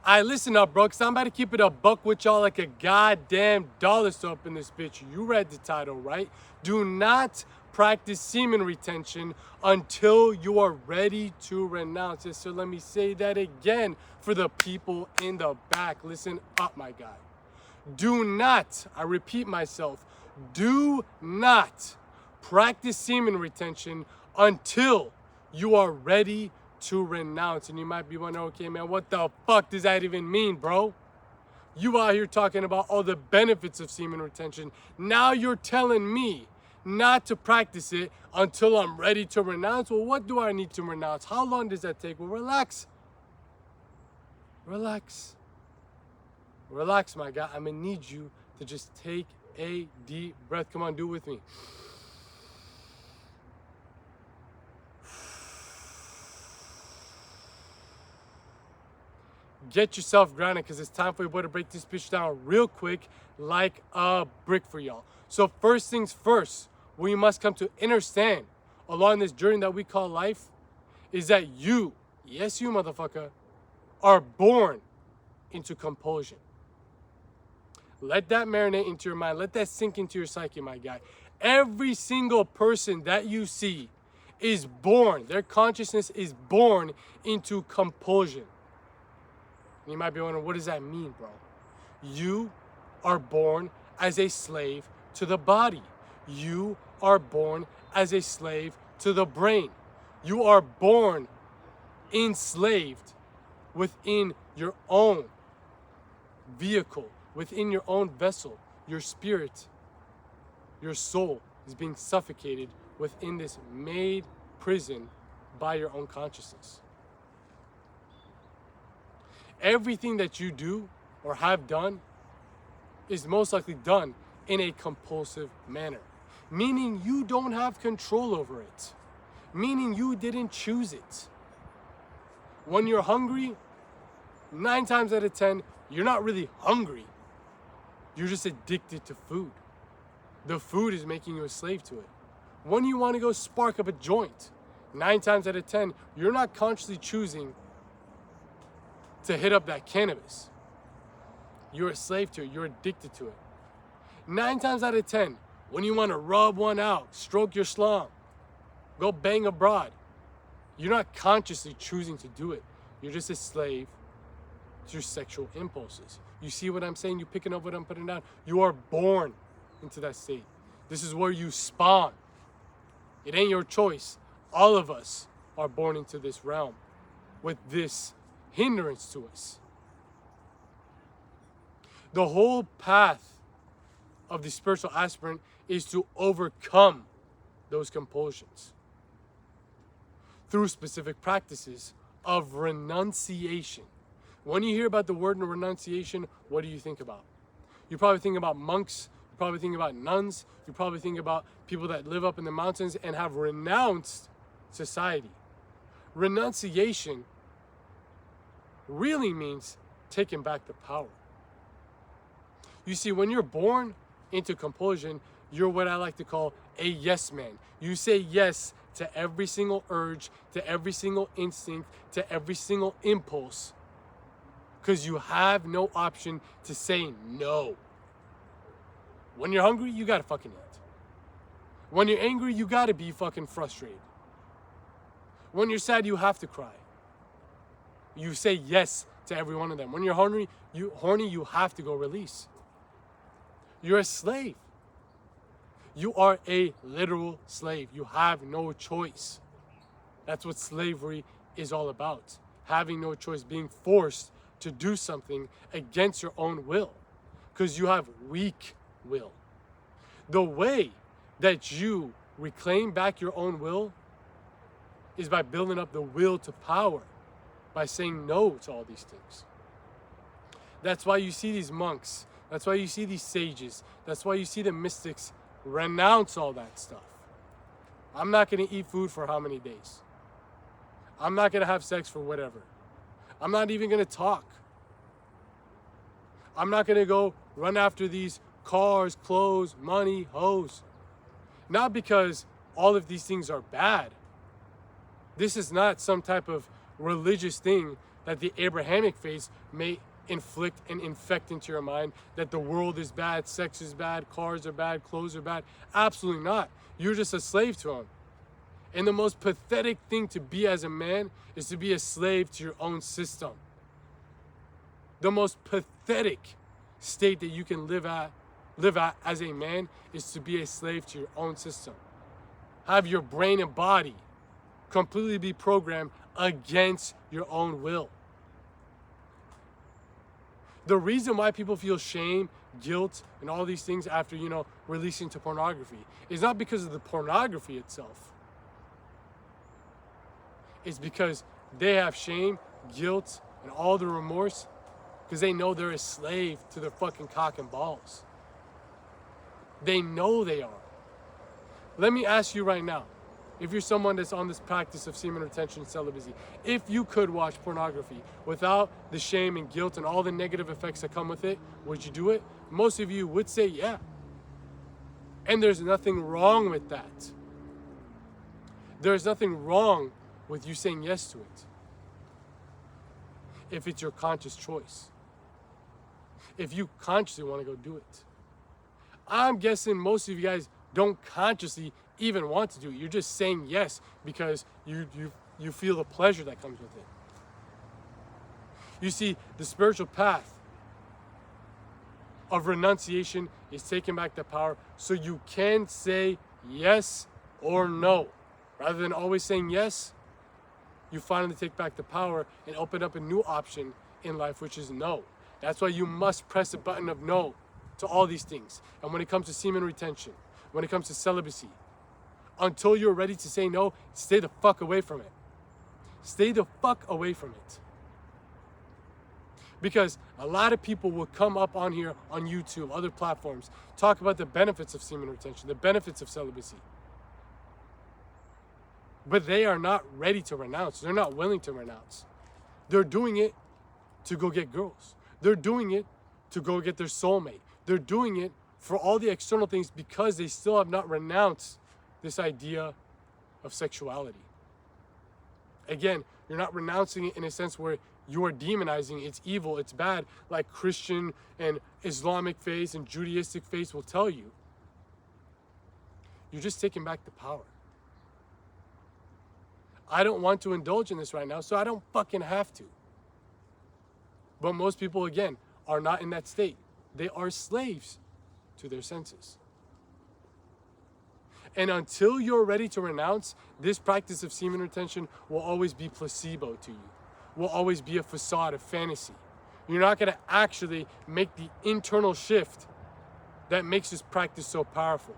Listen up, bro, because I'm about to keep it a buck with y'all like a goddamn dollar store up in this bitch. You read the title, right? Do not practice semen retention until you are ready to renounce it. So let me say that again for the people in the back. Listen up, my guy. Do not, I repeat myself, do not practice semen retention until you are ready to renounce. And you might be wondering, okay, man, what the fuck does that even mean, bro? You out here talking about all the benefits of semen retention. Now you're telling me not to practice it until I'm ready to renounce. Well, what do I need to renounce? How long does that take? Well, relax. Relax. Relax, my guy. I'm gonna need you to just take a deep breath. Come on, do it with me. Get yourself grounded, because it's time for your boy to break this bitch down real quick like a brick for y'all. So first things first, what you must come to understand along this journey that we call life is that you, yes you motherfucker, are born into compulsion. Let that marinate into your mind. Let that sink into your psyche, my guy. Every single person that you see is born, their consciousness is born into compulsion. And you might be wondering, what does that mean, bro? You are born as a slave to the body. You are born as a slave to the brain. You are born enslaved within your own vehicle, within your own vessel. Your spirit, your soul is being suffocated within this made prison by your own consciousness. Everything that you do or have done is most likely done in a compulsive manner, meaning you don't have control over it, meaning you didn't choose it. When you're hungry, 9 times out of 10, you're not really hungry. You're just addicted to food. The food is making you a slave to it. When you want to go spark up a joint, 9 times out of 10, you're not consciously choosing to hit up that cannabis. You're a slave to it. You're addicted to it. 9 times out of 10, when you want to rub one out, stroke your slum, go bang abroad, you're not consciously choosing to do it. You're just a slave to your sexual impulses. You see what I'm saying? You picking up what I'm putting down? You are born into that state. This is where you spawn. It ain't your choice. All of us are born into this realm with this hindrance to us. The whole path of the spiritual aspirant is to overcome those compulsions through specific practices of renunciation. When you hear about the word renunciation, what do you think about? You probably think about monks, you probably think about nuns, you probably think about people that live up in the mountains and have renounced society. Renunciation really means taking back the power. You see, when you're born into compulsion, you're what I like to call a yes man. You say yes to every single urge, to every single instinct, to every single impulse, because you have no option to say no. When you're hungry, you gotta fucking eat. When you're angry, you gotta be fucking frustrated. When you're sad, you have to cry. You say yes to every one of them. When you're horny, you have to go release. You're a slave. You are a literal slave. You have no choice. That's what slavery is all about. Having no choice, being forced to do something against your own will, because you have weak will. The way that you reclaim back your own will is by building up the will to power, by saying no to all these things. That's why you see these monks. That's why you see these sages. That's why you see the mystics renounce all that stuff. I'm not going to eat food for how many days? I'm not going to have sex for whatever. I'm not even going to talk. I'm not going to go run after these cars, clothes, money, hoes. Not because all of these things are bad. This is not some type of religious thing that the Abrahamic faith may inflict and infect into your mind, that the world is bad, sex is bad, cars are bad, clothes are bad. Absolutely not. You're just a slave to them. And the most pathetic thing to be as a man is to be a slave to your own system. The most pathetic state that you can live at as a man is to be a slave to your own system. Have your brain and body completely be programmed against your own will. The reason why people feel shame, guilt, and all these things after, releasing to pornography is not because of the pornography itself. It's because they have shame, guilt, and all the remorse because they know they're a slave to their fucking cock and balls. They know they are. Let me ask you right now, if you're someone that's on this practice of semen retention and celibacy, if you could watch pornography without the shame and guilt and all the negative effects that come with it, would you do it? Most of you would say yeah. And there's nothing wrong with that. There's nothing wrong with you saying yes to it. If it's your conscious choice. If you consciously want to go do it. I'm guessing most of you guys don't consciously even want to do it. You're just saying yes because you feel the pleasure that comes with it. You see, the spiritual path of renunciation is taking back the power so you can say yes or no. Rather than always saying yes, you finally take back the power and open up a new option in life, which is no. That's why you must press the button of no to all these things. And when it comes to semen retention, when it comes to celibacy, until you're ready to say no, stay the fuck away from it. Stay the fuck away from it. Because a lot of people will come up on here, on YouTube, other platforms, talk about the benefits of semen retention, the benefits of celibacy. But they are not ready to renounce. They're not willing to renounce. They're doing it to go get girls. They're doing it to go get their soulmate. They're doing it for all the external things because they still have not renounced this idea of sexuality. Again, you're not renouncing it in a sense where you are demonizing it. It's evil, it's bad, like Christian and Islamic faiths and Judaistic faiths will tell you. You're just taking back the power. I don't want to indulge in this right now, so I don't fucking have to. But most people, again, are not in that state. They are slaves to their senses. And until you're ready to renounce, this practice of semen retention will always be placebo to you. Will always be a facade, a fantasy. You're not going to actually make the internal shift that makes this practice so powerful.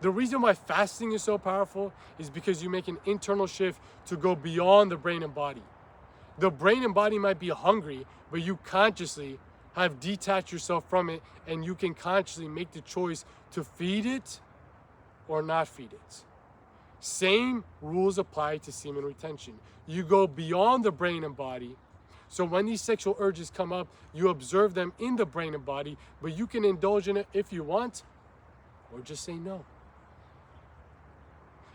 The reason why fasting is so powerful is because you make an internal shift to go beyond the brain and body. The brain and body might be hungry, but you consciously have detached yourself from it, and you can consciously make the choice to feed it or not feed it. Same rules apply to semen retention. You go beyond the brain and body. So when these sexual urges come up, you observe them in the brain and body, but you can indulge in it if you want, or just say no.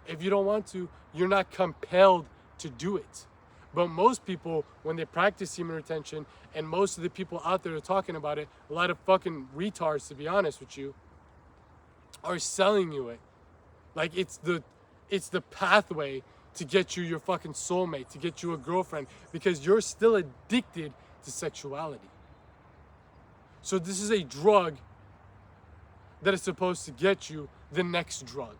If you don't want to, you're not compelled to do it. But most people, when they practice semen retention, and most of the people out there are talking about it, a lot of fucking retards, to be honest with you, are selling you it. Like it's the pathway to get you your fucking soulmate, to get you a girlfriend, because you're still addicted to sexuality. So this is a drug that is supposed to get you the next drug.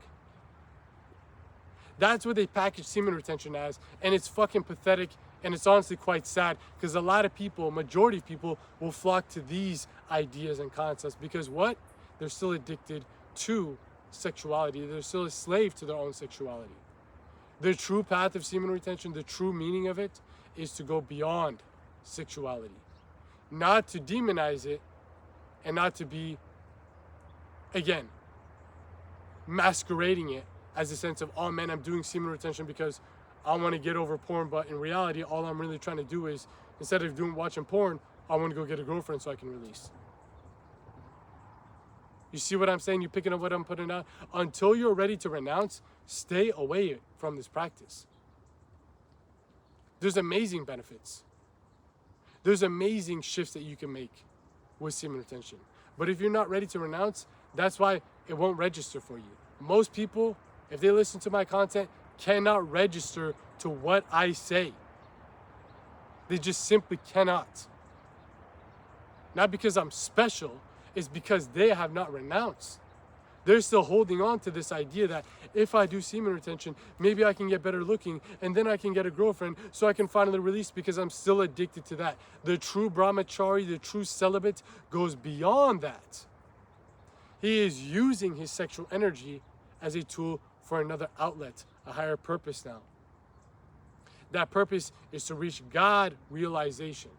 That's what they package semen retention as, and it's fucking pathetic, and it's honestly quite sad, because a lot of people, majority of people, will flock to these ideas and concepts, because what? They're still addicted to sexuality. They're still a slave to their own sexuality. The true path of semen retention, the true meaning of it, is to go beyond sexuality. Not to demonize it, and not to be, again, masquerading it as a sense of, oh man, I'm doing semen retention because I want to get over porn, but in reality, all I'm really trying to do is, instead of watching porn, I want to go get a girlfriend so I can release. You see what I'm saying? You picking up what I'm putting out? Until you're ready to renounce, stay away from this practice. There's amazing benefits. There's amazing shifts that you can make with semen retention. But if you're not ready to renounce, that's why it won't register for you. Most people, if they listen to my content, cannot register to what I say. They just simply cannot. Not because I'm special, it's because they have not renounced. They're still holding on to this idea that if I do semen retention, maybe I can get better looking and then I can get a girlfriend so I can finally release, because I'm still addicted to that. The true brahmachari, the true celibate, goes beyond that. He is using his sexual energy as a tool for another outlet, a higher purpose now. That purpose is to reach God realization.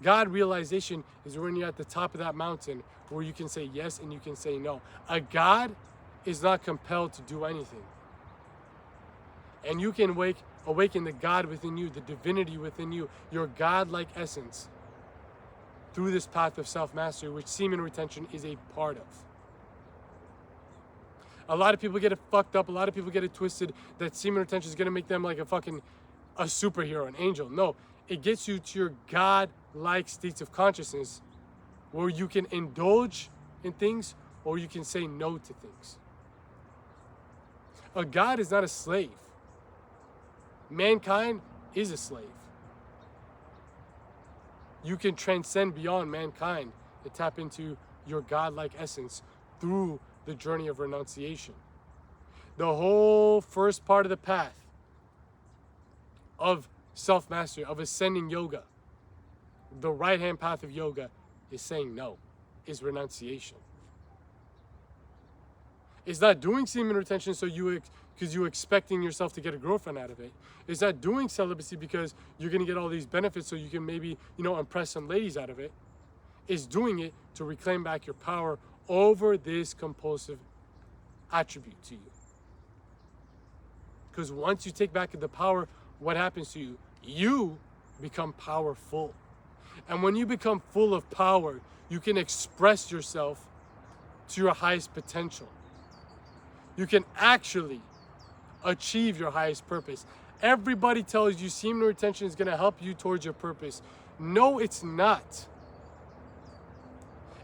God realization is when you're at the top of that mountain where you can say yes and you can say no. A God is not compelled to do anything. And you can awaken the God within you, the divinity within you, your God-like essence, through this path of self-mastery, which semen retention is a part of. A lot of people get it fucked up. A lot of people get it twisted that semen retention is going to make them like a superhero, an angel. No, it gets you to your God-like states of consciousness where you can indulge in things or you can say no to things. A God is not a slave. Mankind is a slave. You can transcend beyond mankind and tap into your God-like essence through the journey of renunciation. The whole first part of the path of self-mastery, of ascending yoga, the right-hand path of yoga, is saying no, is renunciation. It's not doing semen retention because you're expecting yourself to get a girlfriend out of it. It's not doing celibacy because you're going to get all these benefits so you can maybe, impress some ladies out of it. It's doing it to reclaim back your power over this compulsive attribute to you. Because once you take back the power, what happens to you? You become powerful. And when you become full of power, you can express yourself to your highest potential. You can actually achieve your highest purpose. Everybody tells you semen retention is going to help you towards your purpose. No, it's not.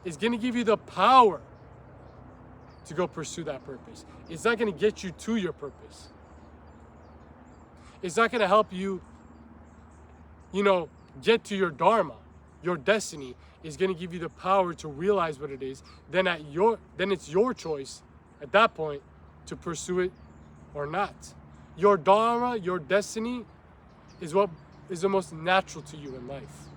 It's going to give you the power to go pursue that purpose. It's not going to get you to your purpose. It's not going to help you, get to your dharma, your destiny. Is going to give you the power to realize what it is. Then it's your choice at that point to pursue it or not. Your dharma, your destiny, is what is the most natural to you in life.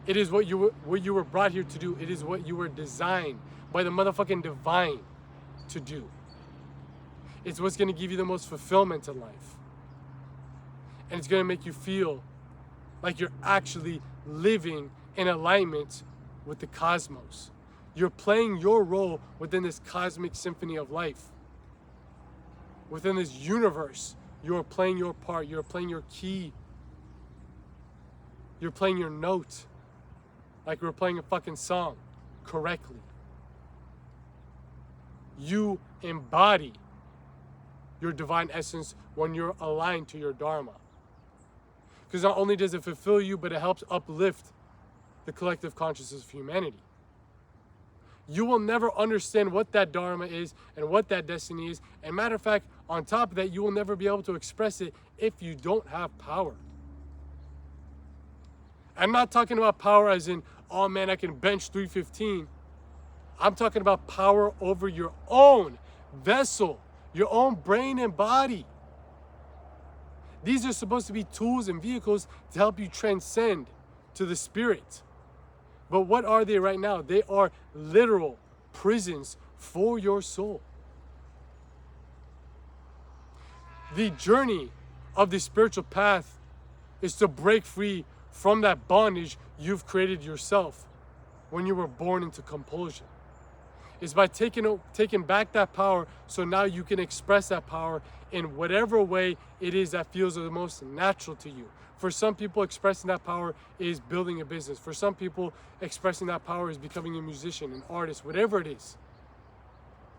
It is what you were brought here to do. It is what you were designed by the motherfucking divine to do. It's what's going to give you the most fulfillment in life. And it's going to make you feel like you're actually living in alignment with the cosmos. You're playing your role within this cosmic symphony of life. Within this universe, you're playing your part. You're playing your key. You're playing your note. Like we're playing a fucking song correctly. You embody your divine essence when you're aligned to your dharma. Because not only does it fulfill you, but it helps uplift the collective consciousness of humanity. You will never understand what that dharma is and what that destiny is. And matter of fact, on top of that, you will never be able to express it if you don't have power. I'm not talking about power as in, oh man, I can bench 315. I'm talking about power over your own vessel, your own brain and body. These are supposed to be tools and vehicles to help you transcend to the spirit. But what are they right now? They are literal prisons for your soul. The journey of the spiritual path is to break free from that bondage you've created yourself when you were born into compulsion. It's by taking back that power so now you can express that power in whatever way it is that feels the most natural to you. For some people, expressing that power is building a business. For some people, expressing that power is becoming a musician, an artist, whatever it is.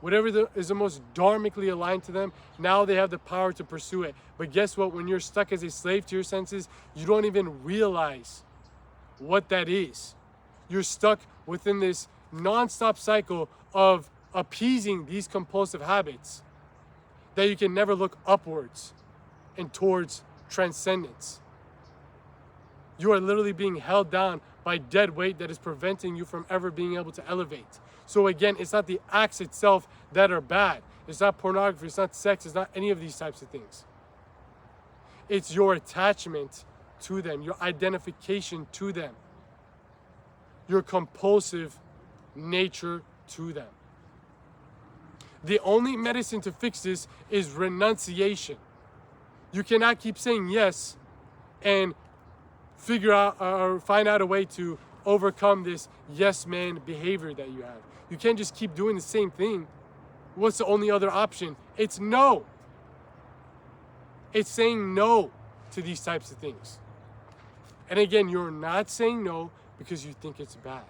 whatever is the most dharmically aligned to them, now they have the power to pursue it. But guess what? When you're stuck as a slave to your senses, you don't even realize what that is. You're stuck within this non-stop cycle of appeasing these compulsive habits that you can never look upwards and towards transcendence. You are literally being held down by dead weight that is preventing you from ever being able to elevate. So again, it's not the acts itself that are bad. It's not pornography, it's not sex, it's not any of these types of things. It's your attachment to them, your identification to them, your compulsive nature to them. The only medicine to fix this is renunciation. You cannot keep saying yes and figure out or find out a way to overcome this yes man behavior that you have. You can't just keep doing the same thing. What's the only other option? It's no. It's saying no to these types of things. And again, you're not saying no because you think it's bad.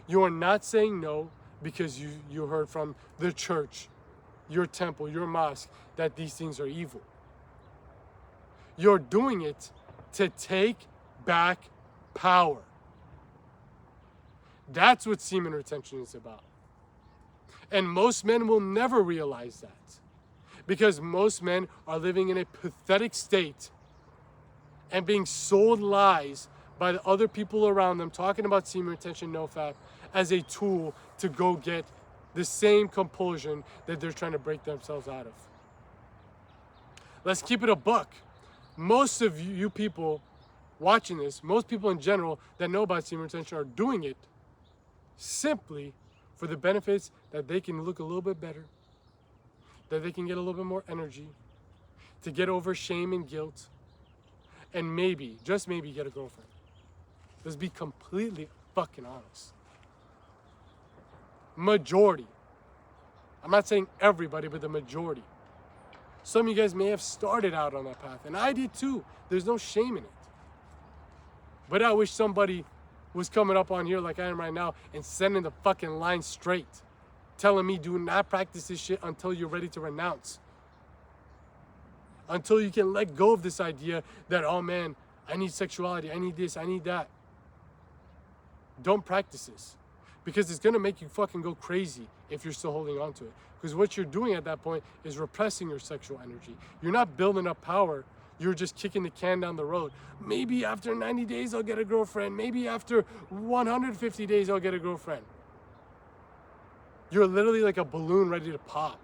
You are not saying no because you heard from the church, your temple, your mosque, that these things are evil. You're doing it to take back power. That's what semen retention is about. And most men will never realize that, because most men are living in a pathetic state and being sold lies by the other people around them, talking about semen retention, nofap, as a tool to go get the same compulsion that they're trying to break themselves out of. Let's keep it a buck. Most of you people watching this, most people in general that know about semen retention are doing it simply for the benefits that they can look a little bit better, that they can get a little bit more energy, to get over shame and guilt, and maybe, just maybe, get a girlfriend. Let's be completely fucking honest. Majority. I'm not saying everybody, but the majority. Some of you guys may have started out on that path, and I did too. There's no shame in it. But I wish somebody was coming up on here like I am right now and sending the fucking line straight, telling me do not practice this shit until you're ready to renounce. Until you can let go of this idea that, oh man, I need sexuality, I need this, I need that. Don't practice this, because it's gonna make you fucking go crazy if you're still holding on to it. Because what you're doing at that point is repressing your sexual energy. You're not building up power. You're just kicking the can down the road. Maybe after 90 days I'll get a girlfriend. Maybe after 150 days I'll get a girlfriend. You're literally like a balloon ready to pop.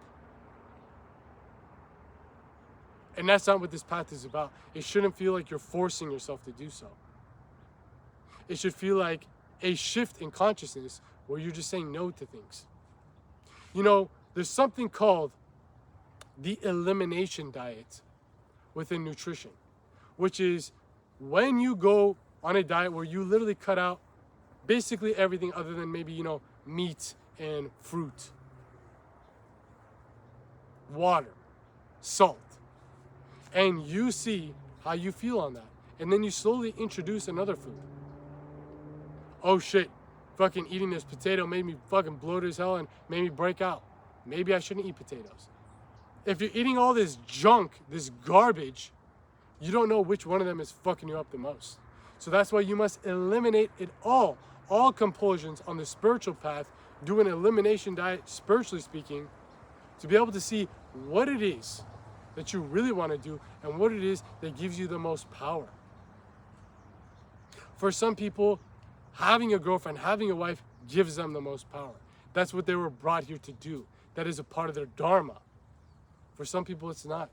And that's not what this path is about. It shouldn't feel like you're forcing yourself to do so. It should feel like a shift in consciousness where you're just saying no to things. You know, there's something called the elimination diet within nutrition, which is when you go on a diet where you literally cut out basically everything other than maybe, you know, meat and fruit, water, salt, and you see how you feel on that. And then you slowly introduce another food. Oh shit, fucking eating this potato made me fucking bloated as hell and made me break out. Maybe I shouldn't eat potatoes. If you're eating all this junk, this garbage, you don't know which one of them is fucking you up the most. So that's why you must eliminate it all compulsions on the spiritual path. Do an elimination diet, spiritually speaking, to be able to see what it is that you really want to do and what it is that gives you the most power. For some people, having a girlfriend, having a wife gives them the most power. That's what they were brought here to do. That is a part of their dharma. For some people, it's not.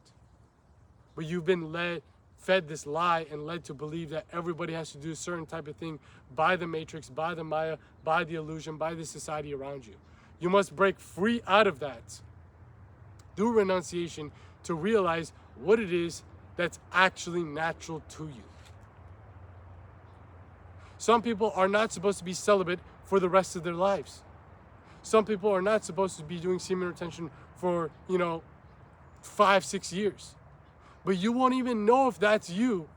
But you've been fed this lie and led to believe that everybody has to do a certain type of thing by the matrix, by the Maya, by the illusion, by the society around you. You must break free out of that through renunciation to realize what it is that's actually natural to you. Some people are not supposed to be celibate for the rest of their lives. Some people are not supposed to be doing semen retention for, 5-6 years. But you won't even know if that's you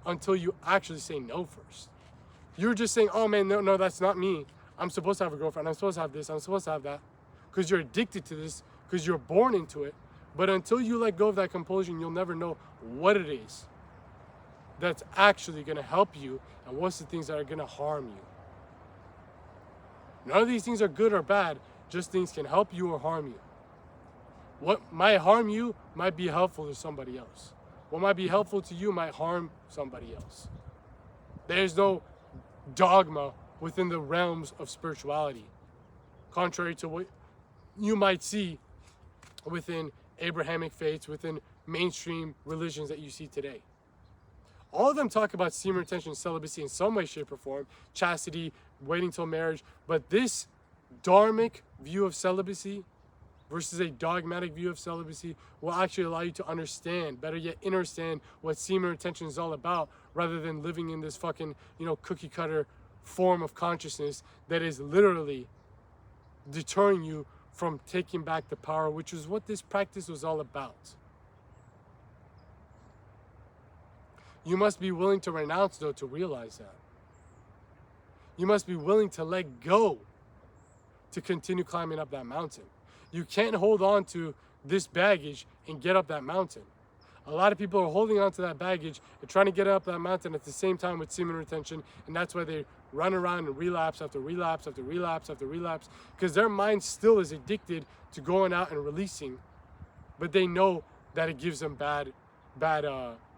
until you actually say no first. You're just saying, oh man, no, that's not me. I'm supposed to have a girlfriend. I'm supposed to have this. I'm supposed to have that. because you're addicted to this, because you're born into it. But until you let go of that compulsion, you'll never know what it is that's actually going to help you and what's the things that are going to harm you. None of these things are good or bad, just things can help you or harm you. What might harm you might be helpful to somebody else. What might be helpful to you might harm somebody else. There's no dogma within the realms of spirituality, contrary to what you might see within Abrahamic faiths, within mainstream religions that you see today. All of them talk about semen retention, celibacy in some way, shape, or form, chastity, waiting till marriage, but this dharmic view of celibacy versus a dogmatic view of celibacy will actually allow you to understand, better yet understand, what semen retention is all about, rather than living in this fucking, cookie cutter form of consciousness that is literally deterring you from taking back the power, which is what this practice was all about. You must be willing to renounce, though, to realize that. You must be willing to let go to continue climbing up that mountain. You can't hold on to this baggage and get up that mountain. A lot of people are holding on to that baggage and trying to get up that mountain at the same time with semen retention, and that's why they run around and relapse after relapse after relapse after relapse, because their mind still is addicted to going out and releasing, but they know that it gives them bad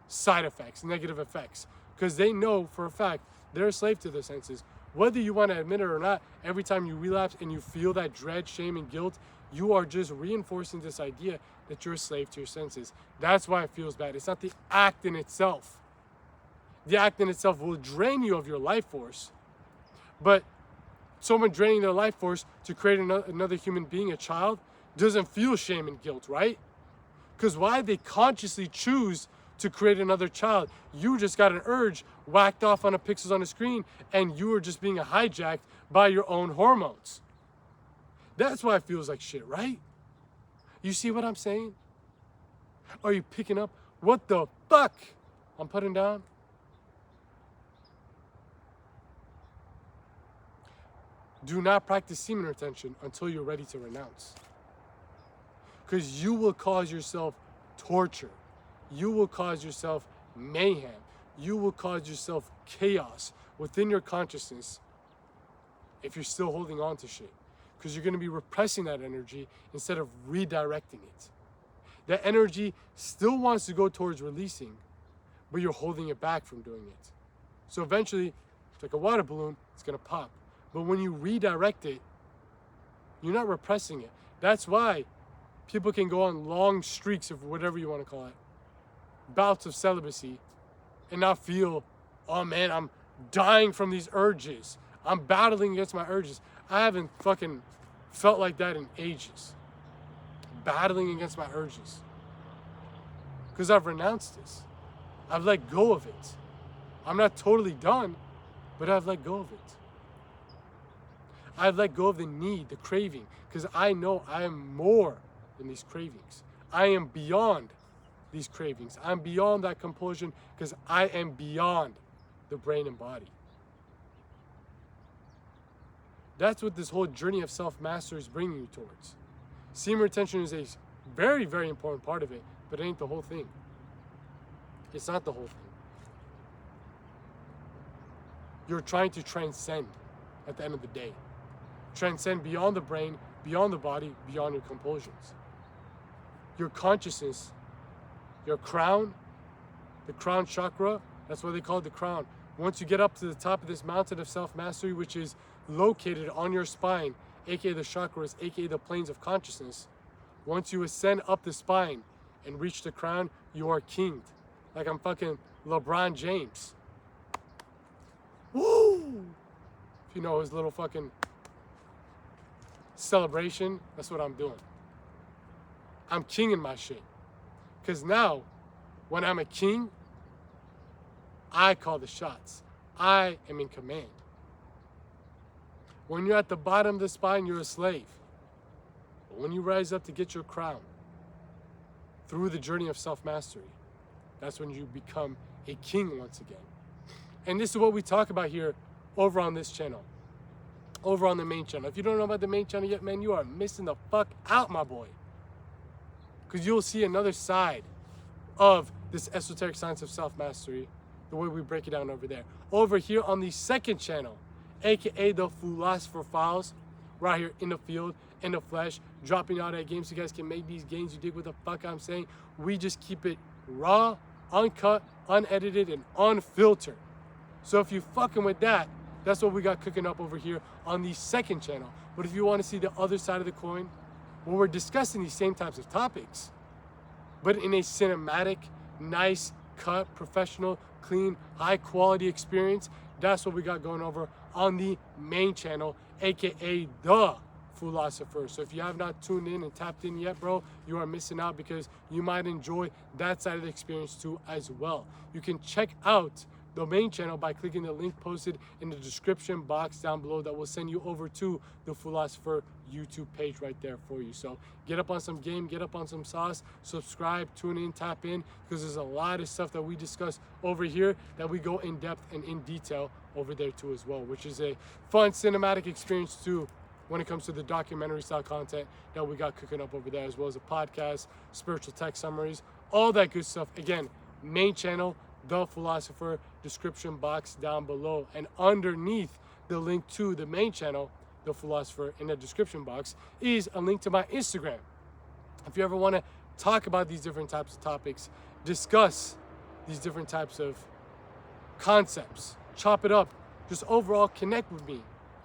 side effects, negative effects, because they know for a fact they're a slave to their senses. Whether you want to admit it or not, every time you relapse and you feel that dread, shame, and guilt, you are just reinforcing this idea that you're a slave to your senses. That's why it feels bad. It's not the act in itself. The act in itself will drain you of your life force, but someone draining their life force to create another human being, a child, doesn't feel shame and guilt, right? Because why? They consciously choose to create another child. You just got an urge whacked off on the pixels on the screen, and you are just being hijacked by your own hormones. That's why it feels like shit, right? You see what I'm saying? Are you picking up what the fuck I'm putting down? Do not practice semen retention until you're ready to renounce. Because you will cause yourself torture. You will cause yourself mayhem. You will cause yourself chaos within your consciousness if you're still holding on to shit. Because you're going to be repressing that energy instead of redirecting it. That energy still wants to go towards releasing, but you're holding it back from doing it. So eventually, it's like a water balloon, it's going to pop. But when you redirect it, you're not repressing it. That's why people can go on long streaks of whatever you want to call it, bouts of celibacy, and not feel, oh man, I'm dying from these urges. I'm battling against my urges. I haven't fucking felt like that in ages. Battling against my urges. Because I've renounced this. I've let go of it. I'm not totally done, but I've let go of it. I've let go of the need, the craving, because I know I am more than these cravings. I am beyond these cravings. I'm beyond that compulsion because I am beyond the brain and body. That's what this whole journey of self-mastery is bringing you towards. Semen retention is a very, very important part of it, but it ain't the whole thing. It's not the whole thing. You're trying to transcend at the end of the day. Transcend beyond the brain, beyond the body, beyond your compulsions. Your consciousness, your crown, the crown chakra, that's what they call it, the crown. Once you get up to the top of this mountain of self-mastery, which is located on your spine, aka the chakras, aka the planes of consciousness, once you ascend up the spine and reach the crown, you are kinged. Like I'm fucking LeBron James. Woo! If you know his little fucking celebration, that's what I'm doing. I'm kinging my shit. Because now, when I'm a king, I call the shots. I am in command. When you're at the bottom of the spine, you're a slave. But when you rise up to get your crown, through the journey of self-mastery, that's when you become a king once again. And this is what we talk about here over on this channel. over on the main channel. If you don't know about the main channel yet, man, you are missing the fuck out, my boy. Because you'll see another side of this esoteric science of self-mastery, the way we break it down over there. Over here on the second channel, aka the Philosopher Files, right here in the field, in the flesh, dropping out at games so you guys can make these games. You dig what the fuck I'm saying? We just keep it raw, uncut, unedited, and unfiltered. So if you fucking with that, that's what we got cooking up over here on the second channel. But if you want to see the other side of the coin, where we're discussing these same types of topics, but in a cinematic, nice, cut, professional, clean, high quality experience, that's what we got going over on the main channel, aka the Philosopher. So if you have not tuned in and tapped in yet, bro, you are missing out, because you might enjoy that side of the experience too as well. You can check out the main channel by clicking the link posted in the description box down below that will send you over to the Philosopher YouTube page right there for you. So get up on some game, get up on some sauce, subscribe, tune in, tap in, because there's a lot of stuff that we discuss over here that we go in depth and in detail over there too as well, which is a fun cinematic experience too when it comes to the documentary style content that we got cooking up over there, as well as a podcast, spiritual text summaries, all that good stuff. Again, main channel, the Philosopher, description box down below, and underneath the link to the main channel, the Philosopher, in the description box is a link to my Instagram. If you ever want to talk about these different types of topics, discuss these different types of concepts, chop it up, just overall connect with me,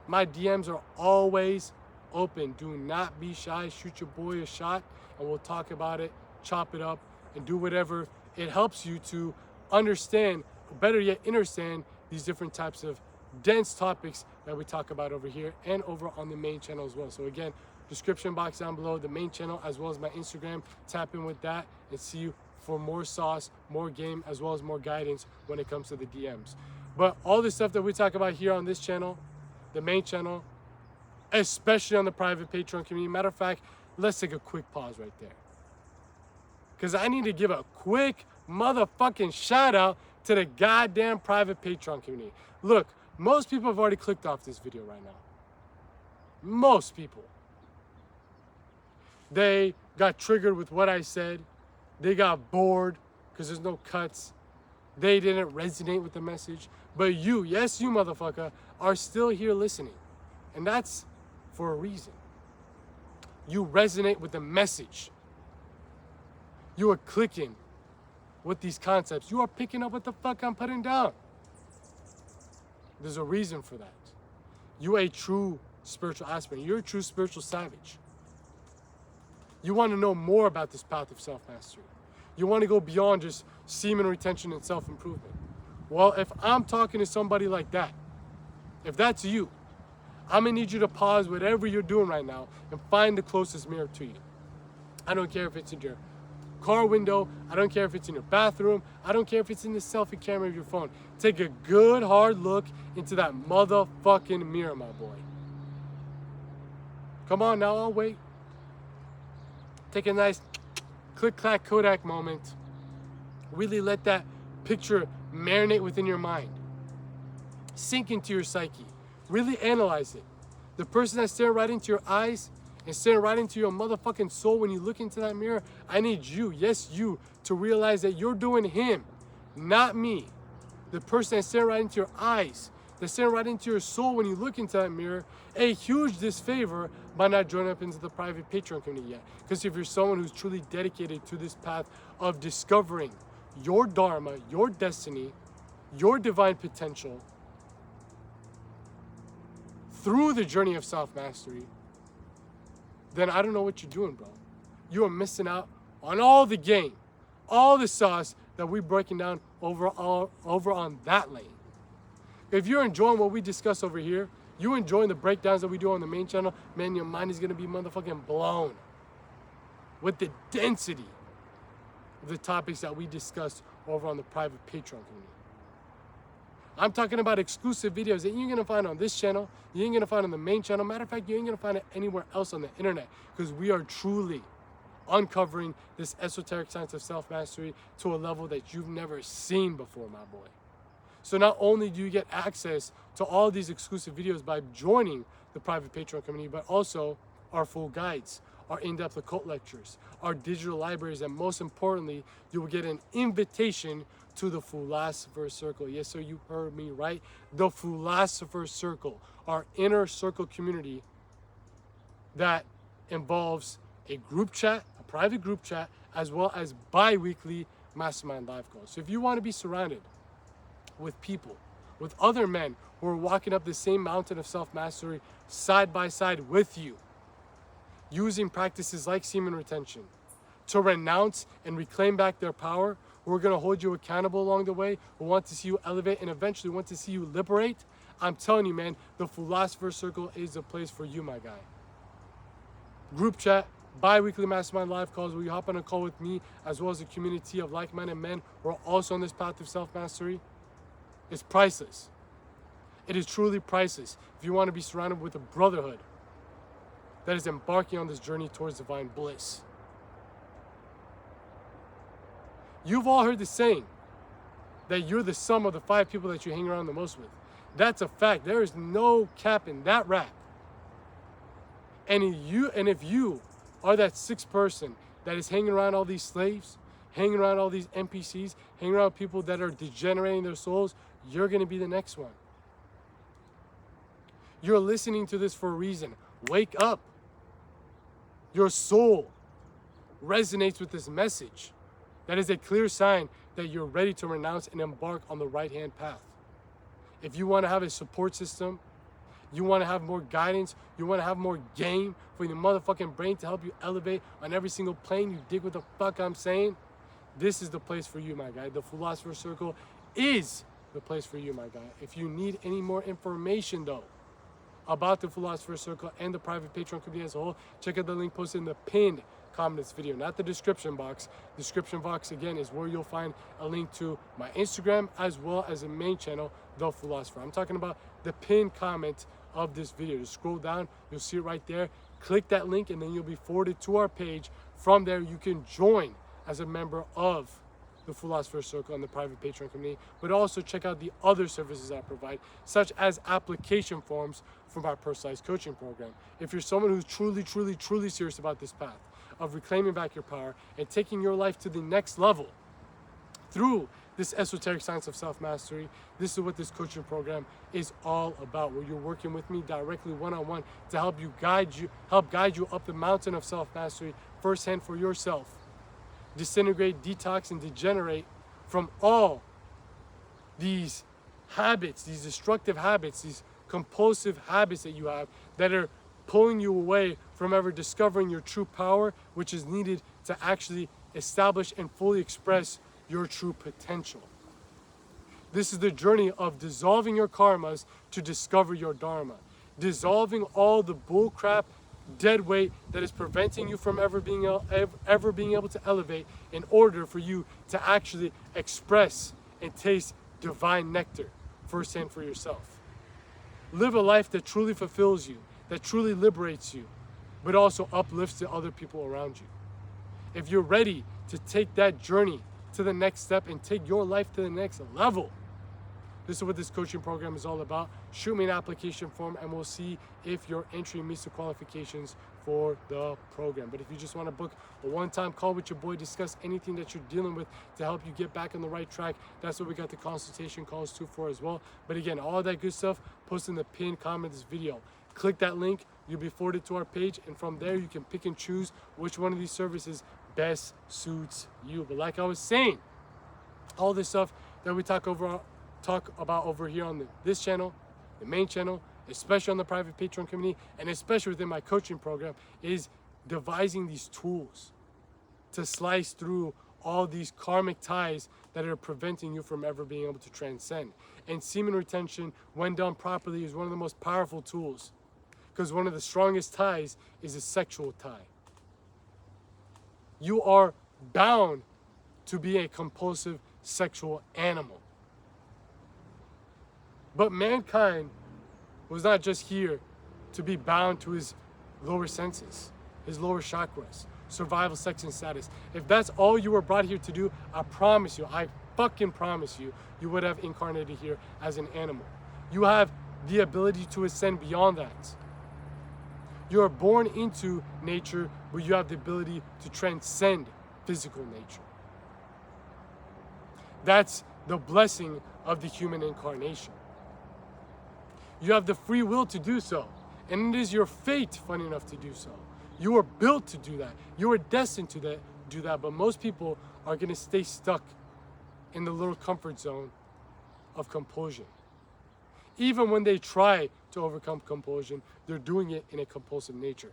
my DMs are always open. Do not be shy. Shoot your boy a shot and we'll talk about it, chop it up, and do whatever it helps you to understand, or better yet, understand these different types of dense topics that we talk about over here and over on the main channel as well. So again, description box down below, the main channel as well as my Instagram. Tap in with that and see you for more sauce, more game, as well as more guidance when it comes to the DMs. But all the stuff that we talk about here on this channel, the main channel, especially on the private Patreon community. Matter of fact, let's take a quick pause right there, because I need to give a quick motherfucking shout out to the goddamn private Patreon community. Look, most people have already clicked off this video right now. Most people. They got triggered with what I said. They got bored because there's no cuts. They didn't resonate with the message. But you, yes, you motherfucker, are still here listening. And that's for a reason. You resonate with the message. You are clicking with these concepts. You are picking up what the fuck I'm putting down. There's a reason for that. You're a true spiritual aspirant. You're a true spiritual savage. You want to know more about this path of self-mastery. You want to go beyond just semen retention and self-improvement. Well, if I'm talking to somebody like that, if that's you, I'm going to need you to pause whatever you're doing right now and find the closest mirror to you. I don't care if it's in your car window. I don't care if it's in your bathroom. I don't care if it's in the selfie camera of your phone. Take a good hard look into that motherfucking mirror, my boy. Come on now, I'll wait. Take a nice click-clack Kodak moment. Really let that picture marinate within your mind. Sink into your psyche. Really analyze it. The person that's staring right into your eyes and staring right into your motherfucking soul when you look into that mirror, I need you, yes you, to realize that you're doing him, not me. The person that's staring right into your eyes, that's staring right into your soul when you look into that mirror, a huge disfavor by not joining up into the private Patreon community yet. Because if you're someone who's truly dedicated to this path of discovering your dharma, your destiny, your divine potential through the journey of self-mastery, then I don't know what you're doing, bro. You are missing out on all the game, all the sauce that we're breaking down over on that lane. If you're enjoying what we discuss over here, you enjoying the breakdowns that we do on the main channel, man, your mind is gonna be motherfucking blown with the density of the topics that we discussed over on the private Patreon community. I'm talking about exclusive videos that you ain't gonna find on this channel, you ain't gonna find on the main channel. Matter of fact, you ain't gonna find it anywhere else on the internet, because we are truly uncovering this esoteric science of self-mastery to a level that you've never seen before, my boy. So not only do you get access to all these exclusive videos by joining the private Patreon community, but also our full guides, our in-depth occult lectures, our digital libraries, and most importantly, you will get an invitation to the Philosopher's Circle. Yes, sir, you heard me right. The Philosopher's Circle, our inner circle community that involves a group chat, a private group chat, as well as bi-weekly mastermind live calls. So if you want to be surrounded with people, with other men who are walking up the same mountain of self-mastery side by side with you, using practices like semen retention to renounce and reclaim back their power, who are going to hold you accountable along the way, who want to see you elevate and eventually want to see you liberate, I'm telling you, man, the Philosopher's Circle is the place for you, my guy. Group chat, bi-weekly mastermind live calls where you hop on a call with me as well as a community of like-minded men who are also on this path of self-mastery. It's priceless. It is truly priceless if you want to be surrounded with a brotherhood that is embarking on this journey towards divine bliss. You've all heard the saying that you're the sum of the 5 people that you hang around the most with. That's a fact. There is no cap in that rap. And if you are that 6th person that is hanging around all these slaves, hanging around all these NPCs, hanging around people that are degenerating their souls, you're going to be the next one. You're listening to this for a reason. Wake up. Your soul resonates with this message. That is a clear sign that you're ready to renounce and embark on the right-hand path. If you want to have a support system, you want to have more guidance, you want to have more game for your motherfucking brain to help you elevate on every single plane, you dig what the fuck I'm saying? This is the place for you, my guy. The Philosopher's Circle is the place for you, my guy. If you need any more information, though, about the Philosopher's Circle and the private Patreon community as a whole, check out the link posted in the pinned comment of this video, not the description box. Description box, again, is where you'll find a link to my Instagram as well as the main channel, The Philosopher. I'm talking about the pinned comment of this video. Just scroll down, you'll see it right there. Click that link and then you'll be forwarded to our page. From there, you can join as a member of the Philosopher's Circle and the private Patreon community, but also check out the other services I provide, such as application forms for my personalized coaching program. If you're someone who's truly serious about this path of reclaiming back your power and taking your life to the next level through this esoteric science of self-mastery, this is what this coaching program is all about, where you're working with me directly one-on-one to help guide you up the mountain of self-mastery firsthand for yourself. Disintegrate, detox, and degenerate from all these habits, these destructive habits, these compulsive habits that you have that are pulling you away from ever discovering your true power, which is needed to actually establish and fully express your true potential. This is the journey of dissolving your karmas to discover your dharma, dissolving all the bullcrap, dead weight that is preventing you from ever being able to elevate in order for you to actually express and taste divine nectar firsthand for yourself. Live a life that truly fulfills you, that truly liberates you, but also uplifts the other people around you. If you're ready to take that journey to the next step and take your life to the next level, this is what this coaching program is all about. Shoot me an application form and we'll see if your entry meets the qualifications for the program. But if you just want to book a one-time call with your boy, discuss anything that you're dealing with to help you get back on the right track, that's what we got the consultation calls too for as well. But again, all that good stuff, post in the pinned comment of this video. Click that link, you'll be forwarded to our page, and from there you can pick and choose which one of these services best suits you. But like I was saying, all this stuff that we talk about over here on this channel, the main channel, especially on the private Patreon community, and especially within my coaching program, is devising these tools to slice through all these karmic ties that are preventing you from ever being able to transcend. And semen retention, when done properly, is one of the most powerful tools, because one of the strongest ties is a sexual tie. You are bound to be a compulsive sexual animal. But mankind was not just here to be bound to his lower senses, his lower chakras, survival, sex, and status. If that's all you were brought here to do, I promise you, I fucking promise you, you would have incarnated here as an animal. You have the ability to ascend beyond that. You are born into nature, but you have the ability to transcend physical nature. That's the blessing of the human incarnation. You have the free will to do so, and it is your fate, funny enough, to do so. You are built to do that. You are destined to do that, but most people are going to stay stuck in the little comfort zone of compulsion. Even when they try to overcome compulsion, they're doing it in a compulsive nature.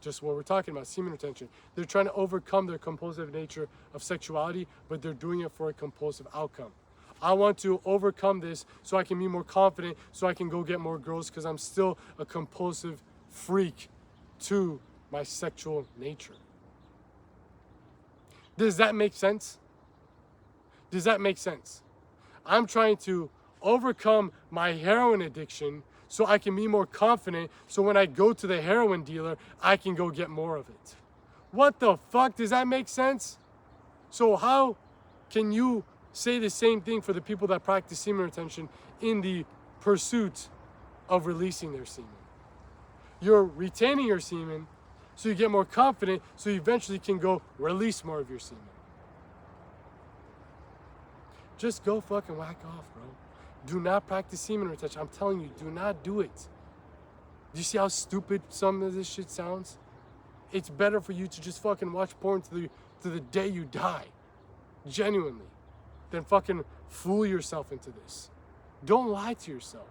Just what we're talking about, semen retention. They're trying to overcome their compulsive nature of sexuality, but they're doing it for a compulsive outcome. I want to overcome this so I can be more confident, so I can go get more girls, because I'm still a compulsive freak to my sexual nature. Does that make sense? Does that make sense? I'm trying to overcome my heroin addiction so I can be more confident, so when I go to the heroin dealer, I can go get more of it. What the fuck? Does that make sense? So how can you say the same thing for the people that practice semen retention in the pursuit of releasing their semen? You're retaining your semen so you get more confident, so you eventually can go release more of your semen. Just go fucking whack off, bro. Do not practice semen retention. I'm telling you, do not do it. Do you see how stupid some of this shit sounds? It's better for you to just fucking watch porn to the day you die. Genuinely. Than fucking fool yourself into this. Don't lie to yourself.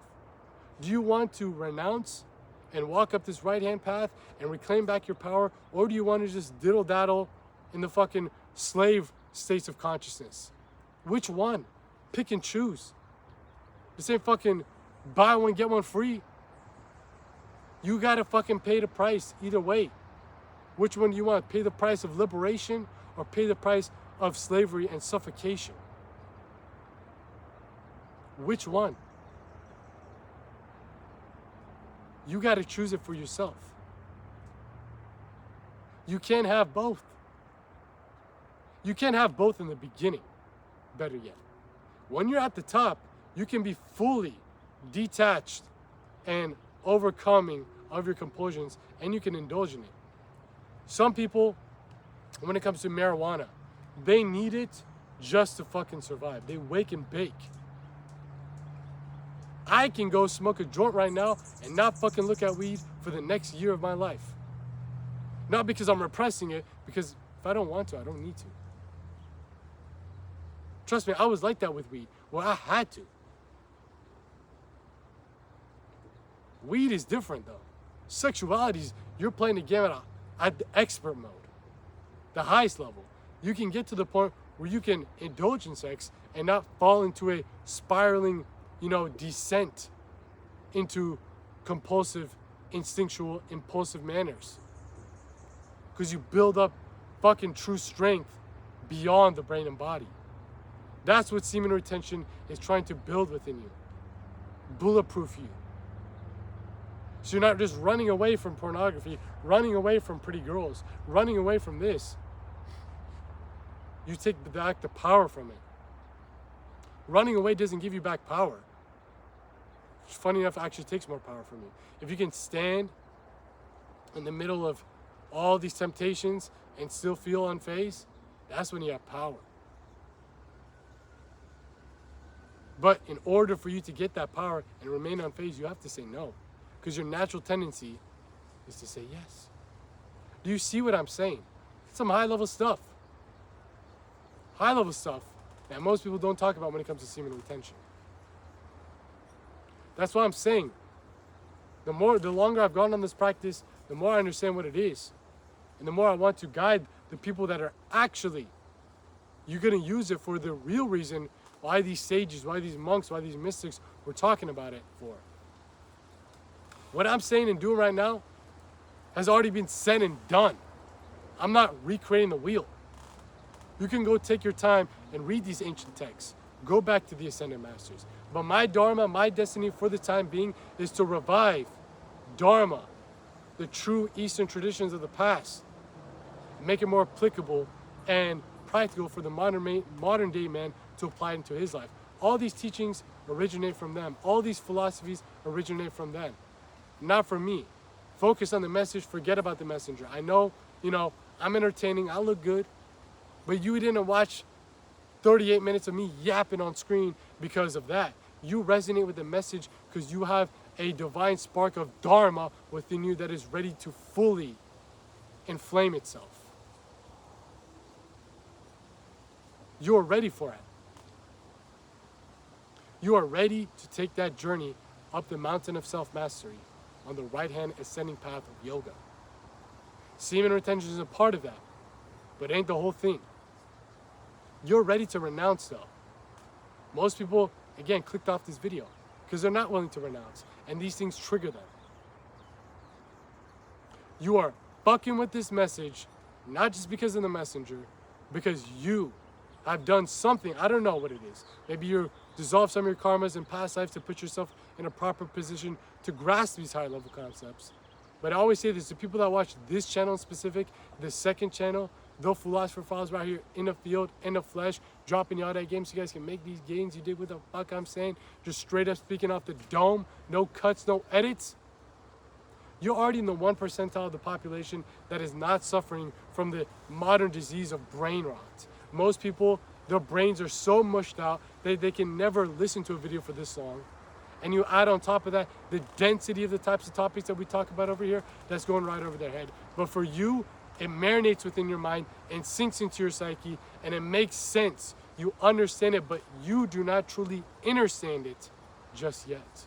Do you want to renounce and walk up this right-hand path and reclaim back your power? Or do you want to just diddle-daddle in the fucking slave states of consciousness? Which one? Pick and choose. This ain't fucking buy one, get one free. You gotta fucking pay the price either way. Which one do you want? Pay the price of liberation or pay the price of slavery and suffocation? Which one? You gotta choose it for yourself. You can't have both. You can't have both in the beginning, better yet. When you're at the top, you can be fully detached and overcoming of your compulsions, and you can indulge in it. Some people, when it comes to marijuana, they need it just to fucking survive. They wake and bake. I can go smoke a joint right now and not fucking look at weed for the next year of my life. Not because I'm repressing it, because if I don't want to, I don't need to. Trust me, I was like that with weed. Well, I had to. Weed is different though. Sexuality is, you're playing the game at the expert mode, the highest level. You can get to the point where you can indulge in sex and not fall into a spiraling, descent into compulsive, instinctual, impulsive manners. Because you build up fucking true strength beyond the brain and body. That's what semen retention is trying to build within you. Bulletproof you. So you're not just running away from pornography, running away from pretty girls, running away from this. You take back the power from it. Running away doesn't give you back power. Funny enough, it actually takes more power from you. If you can stand in the middle of all these temptations and still feel unfazed, that's when you have power. But in order for you to get that power and remain unfazed, you have to say no. Because your natural tendency is to say yes. Do you see what I'm saying? It's some high-level stuff. High-level stuff that most people don't talk about when it comes to semen retention. That's what I'm saying. The longer I've gone on this practice, the more I understand what it is. And the more I want to guide the people that are actually, you're going to use it for the real reason why these sages, why these monks, why these mystics were talking about it for. What I'm saying and doing right now has already been said and done. I'm not recreating the wheel. You can go take your time and read these ancient texts. Go back to the Ascended Masters. But my dharma, my destiny for the time being is to revive dharma, the true Eastern traditions of the past, make it more applicable and practical for the modern day man to apply it into his life. All these teachings originate from them. All these philosophies originate from them. Not from me. Focus on the message, forget about the messenger. I know, I'm entertaining, I look good, but you didn't watch 38 minutes of me yapping on screen because of that. You resonate with the message because you have a divine spark of Dharma within you that is ready to fully inflame itself. You are ready for it. You are ready to take that journey up the mountain of self-mastery on the right-hand ascending path of yoga. Semen retention is a part of that, but ain't the whole thing. You're ready to renounce though. Most people, again, clicked off this video because they're not willing to renounce, and these things trigger them. You are fucking with this message, not just because of the messenger, because you have done something. I don't know what it is. Maybe you dissolved some of your karmas in past lives to put yourself in a proper position to grasp these higher level concepts. But I always say this, the people that watch this channel in specific, the second channel, the philosopher files right here in the field, in the flesh, dropping y'all that game so you guys can make these gains. You dig what the fuck I'm saying? Just straight up speaking off the dome, no cuts, no edits. You're already in the 1 percentile of the population that is not suffering from the modern disease of brain rot. Most people, their brains are so mushed out that they can never listen to a video for this long. And you add on top of that the density of the types of topics that we talk about over here, that's going right over their head. But for you, it marinates within your mind and sinks into your psyche, and it makes sense. You understand it, but you do not truly understand it just yet.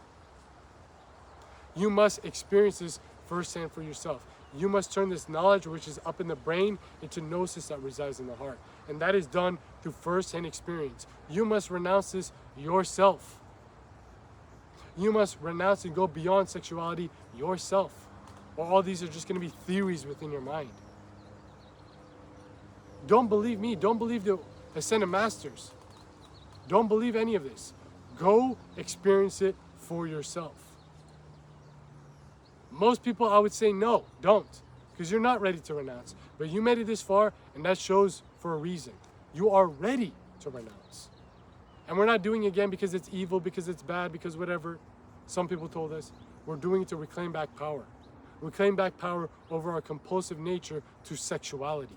You must experience this firsthand for yourself. You must turn this knowledge, which is up in the brain, into gnosis that resides in the heart. And that is done through firsthand experience. You must renounce this yourself. You must renounce and go beyond sexuality yourself. Or all these are just going to be theories within your mind. Don't believe me. Don't believe the Ascended Masters. Don't believe any of this. Go experience it for yourself. Most people, I would say no, don't. Because you're not ready to renounce. But you made it this far, and that shows for a reason. You are ready to renounce. And we're not doing it again because it's evil, because it's bad, because whatever some people told us. We're doing it to reclaim back power. Reclaim back power over our compulsive nature to sexuality.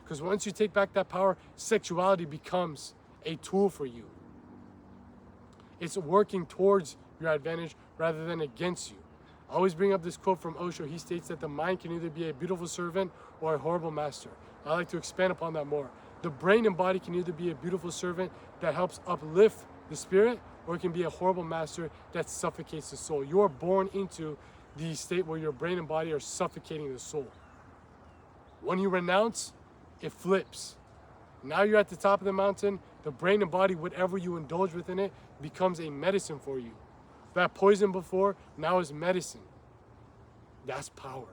Because once you take back that power, sexuality becomes a tool for you. It's working towards your advantage rather than against you. I always bring up this quote from Osho. He states that the mind can either be a beautiful servant or a horrible master. I like to expand upon that more. The brain and body can either be a beautiful servant that helps uplift the spirit, or it can be a horrible master that suffocates the soul. You are born into the state where your brain and body are suffocating the soul. When you renounce, it flips. Now you're at the top of the mountain. The brain and body, whatever you indulge within it, becomes a medicine for you. That poison before, now is medicine. That's power.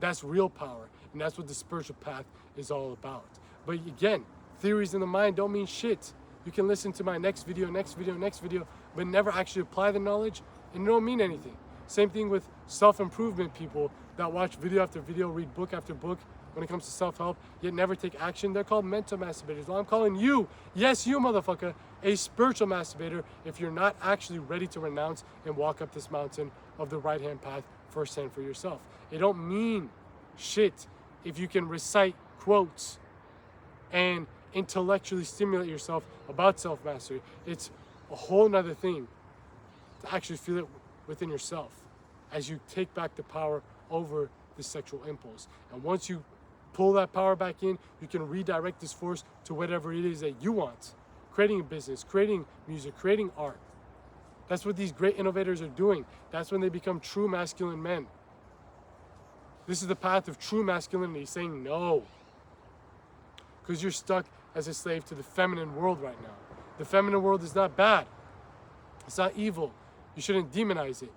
That's real power. And that's what the spiritual path is all about. But again, theories in the mind don't mean shit. You can listen to my next video, but never actually apply the knowledge, and it don't mean anything. Same thing with self-improvement people that watch video after video, read book after book when it comes to self-help, yet never take action. They're called mental masturbators. Well, I'm calling you, yes, you motherfucker, a spiritual masturbator if you're not actually ready to renounce and walk up this mountain of the right-hand path firsthand for yourself. It don't mean shit if you can recite quotes and intellectually stimulate yourself about self-mastery. It's a whole nother thing to actually feel it within yourself as you take back the power over the sexual impulse. And once you pull that power back in, you can redirect this force to whatever it is that you want. Creating a business, creating music, creating art. That's what these great innovators are doing. That's when they become true masculine men. This is the path of true masculinity, saying no. Because you're stuck as a slave to the feminine world right now. The feminine world is not bad. It's not evil. You shouldn't demonize it.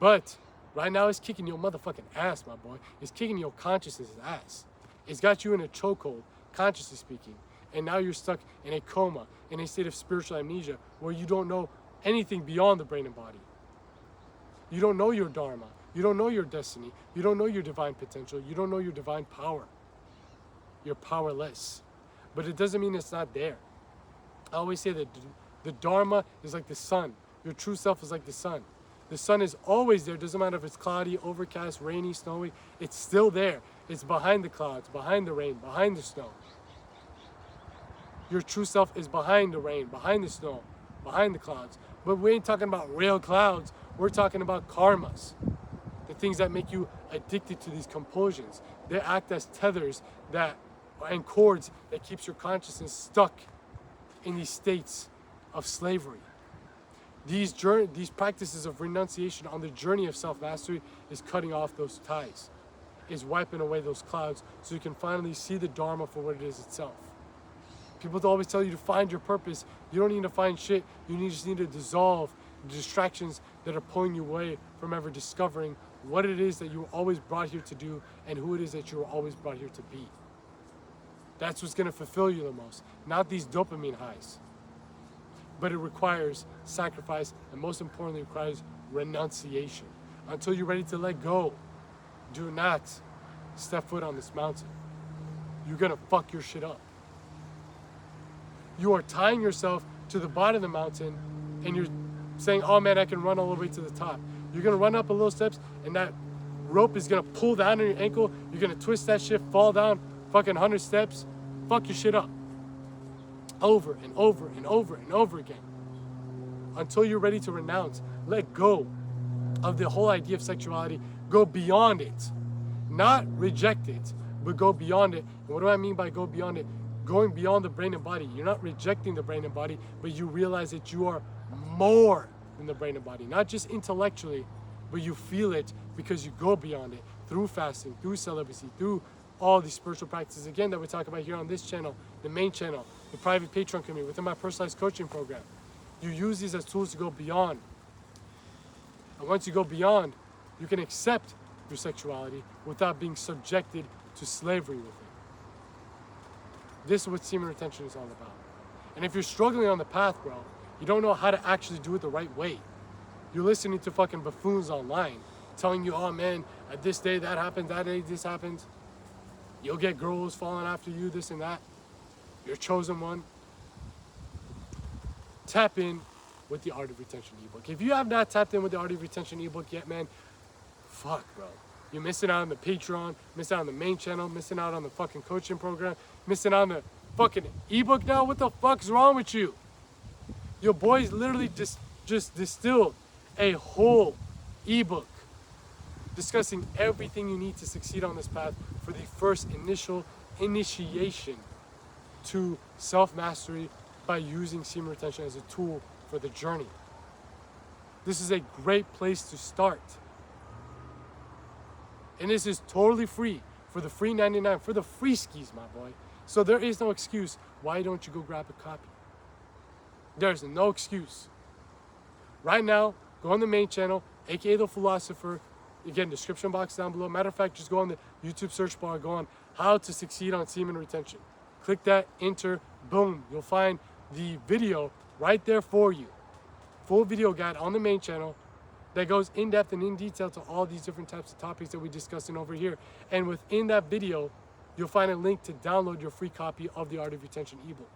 But right now it's kicking your motherfucking ass, my boy. It's kicking your consciousness ass. It's got you in a chokehold, consciously speaking. And now you're stuck in a coma, in a state of spiritual amnesia, where you don't know anything beyond the brain and body. You don't know your dharma. You don't know your destiny. You don't know your divine potential. You don't know your divine power. You're powerless. But it doesn't mean it's not there. I always say that the Dharma is like the sun. Your true self is like the sun. The sun is always there. Doesn't matter if it's cloudy, overcast, rainy, snowy. It's still there. It's behind the clouds, behind the rain, behind the snow. Your true self is behind the rain, behind the snow, behind the clouds. But we ain't talking about real clouds. We're talking about karmas. The things that make you addicted to these compulsions. They act as tethers and cords that keeps your consciousness stuck in these states of slavery. These practices of renunciation on the journey of self-mastery is cutting off those ties, is wiping away those clouds so you can finally see the Dharma for what it is itself. People always tell you to find your purpose. You don't need to find shit. You just need to dissolve the distractions that are pulling you away from ever discovering what it is that you were always brought here to do and who it is that you were always brought here to be. That's what's going to fulfill you the most, not these dopamine highs. But it requires sacrifice, and most importantly, it requires renunciation. Until you're ready to let go, do not step foot on this mountain. You're going to fuck your shit up. You are tying yourself to the bottom of the mountain, and you're saying, oh man, I can run all the way to the top. You're going to run up a little steps, and that rope is going to pull down on your ankle. You're going to twist that shit, fall down fucking 100 steps, fuck your shit up. Over and over and over and over again. Until you're ready to renounce, let go of the whole idea of sexuality. Go beyond it. Not reject it, but go beyond it. And what do I mean by go beyond it? Going beyond the brain and body. You're not rejecting the brain and body, but you realize that you are more than the brain and body. Not just intellectually, but you feel it because you go beyond it through fasting, through celibacy, through all these spiritual practices, again, that we talk about here on this channel, the main channel, the private Patreon community, within my personalized coaching program. You use these as tools to go beyond. And once you go beyond, you can accept your sexuality without being subjected to slavery with it. This is what semen retention is all about. And if you're struggling on the path, bro, you don't know how to actually do it the right way. You're listening to fucking buffoons online telling you, oh man, at this day that happens, that day this happens. You'll get girls falling after you, this and that. You're chosen one. Tap in with the Art of Retention ebook. If you have not tapped in with the Art of Retention ebook yet, man, fuck, bro. You're missing out on the Patreon, missing out on the main channel, missing out on the fucking coaching program, missing out on the fucking ebook now. What the fuck's wrong with you? Your boys literally just distilled a whole ebook discussing everything you need to succeed on this path for the first initial initiation to self-mastery by using semen retention as a tool for the journey. This is a great place to start. And this is totally free for the free 99, for the free skis, my boy. So there is no excuse. Why don't you go grab a copy? There's no excuse. Right now, go on the main channel, aka The Philosopher. Again, description box down below. Matter of fact, just go on the YouTube search bar, go on how to succeed on semen retention. Click that, enter, boom. You'll find the video right there for you. Full video guide on the main channel that goes in depth and in detail to all these different types of topics that we discussed in over here. And within that video, you'll find a link to download your free copy of the Art of Retention ebook,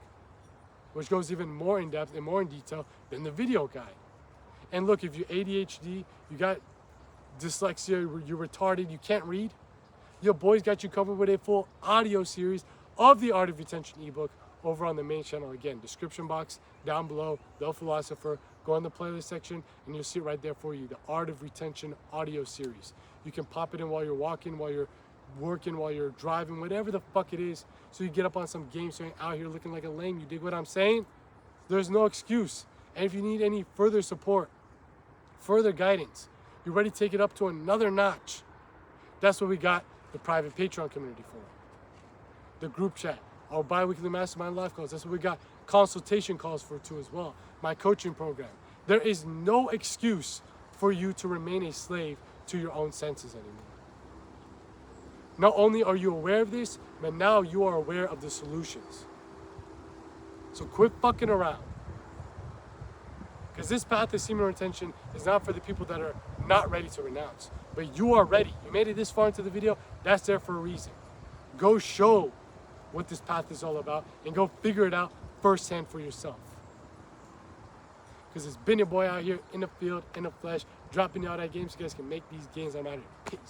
which goes even more in depth and more in detail than the video guide. And look, if you're ADHD, you got dyslexia, you're retarded, you can't read, your boys got you covered with a full audio series of the Art of Retention ebook over on the main channel. Again, description box down below, The Philosopher. Go in the playlist section and you'll see it right there for you, the Art of Retention audio series. You can pop it in while you're walking, while you're working, while you're driving, whatever the fuck it is, so you get up on some game, so you ain't out here looking like a lame. You dig what I'm saying? There's no excuse. And if you need any further support, further guidance, you're ready to take it up to another notch, that's what we got the private Patreon community for. The group chat, our bi-weekly mastermind life calls, that's what we got consultation calls for too as well. My coaching program. There is no excuse for you to remain a slave to your own senses anymore. Not only are you aware of this, but now you are aware of the solutions. So quit fucking around. Because this path of semen retention is not for the people that are not ready to renounce. But you are ready. You made it this far into the video, that's there for a reason. Go show what this path is all about and go figure it out firsthand for yourself. Because it's been your boy out here in the field, in the flesh, dropping y'all that game so you guys can make these gains. I'm out here. Peace.